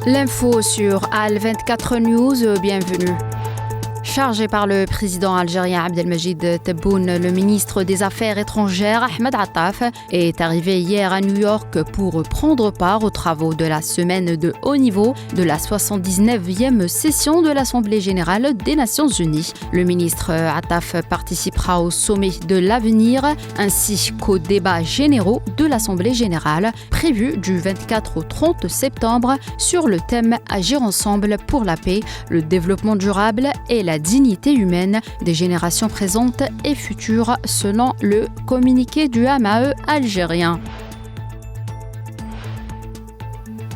L'info sur Al24 News, bienvenue. Chargé par le président algérien Abdelmajid Tebboune, le ministre des Affaires étrangères Ahmed Attaf est arrivé hier à New York pour prendre part aux travaux de la semaine de haut niveau de la 79e session de l'Assemblée générale des Nations unies. Le ministre Attaf participera au sommet de l'avenir ainsi qu'aux débats généraux de l'Assemblée générale prévus du 24 au 30 septembre sur le thème Agir ensemble pour la paix, le développement durable et la dignité humaine des générations présentes et futures, selon le communiqué du MAE algérien.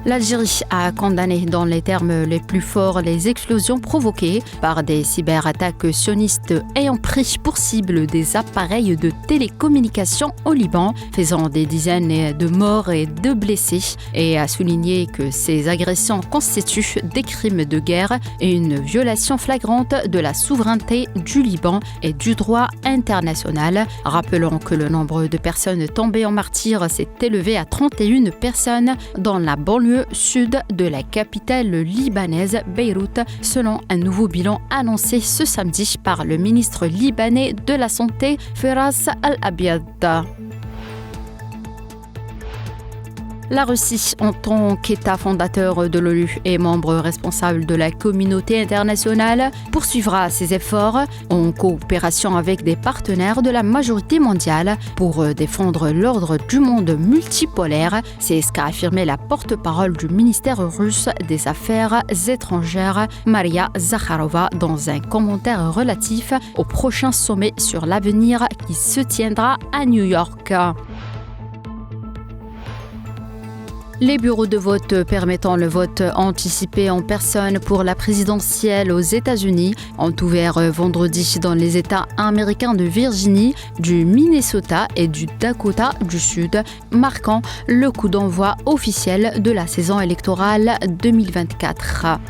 L'Algérie a condamné dans les termes les plus forts les explosions provoquées par des cyberattaques sionistes ayant pris pour cible des appareils de télécommunication au Liban, faisant des dizaines de morts et de blessés, et a souligné que ces agressions constituent des crimes de guerre et une violation flagrante de la souveraineté du Liban et du droit international. Rappelons que le nombre de personnes tombées en martyrs s'est élevé à 31 personnes dans la banlieue sud de la capitale libanaise, Beyrouth, selon un nouveau bilan annoncé ce samedi par le ministre libanais de la Santé, Firas Al-Abiad. La Russie, en tant qu'État fondateur de l'ONU et membre responsable de la communauté internationale, poursuivra ses efforts en coopération avec des partenaires de la majorité mondiale pour défendre l'ordre du monde multipolaire. C'est ce qu'a affirmé la porte-parole du ministère russe des Affaires étrangères, Maria Zakharova, dans un commentaire relatif au prochain sommet sur l'avenir qui se tiendra à New York. Les bureaux de vote permettant le vote anticipé en personne pour la présidentielle aux États-Unis ont ouvert vendredi dans les États américains de Virginie, du Minnesota et du Dakota du Sud, marquant le coup d'envoi officiel de la saison électorale 2024.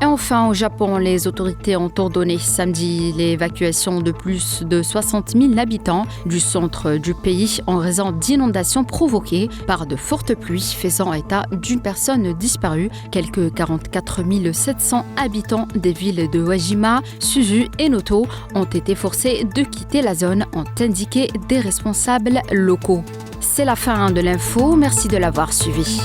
Et enfin, au Japon, les autorités ont ordonné samedi l'évacuation de plus de 60 000 habitants du centre du pays en raison d'inondations provoquées par de fortes pluies, faisant état d'une personne disparue. Quelques 44 700 habitants des villes de Wajima, Suzu et Noto ont été forcés de quitter la zone, ont indiqué des responsables locaux. C'est la fin de l'info, merci de l'avoir suivi.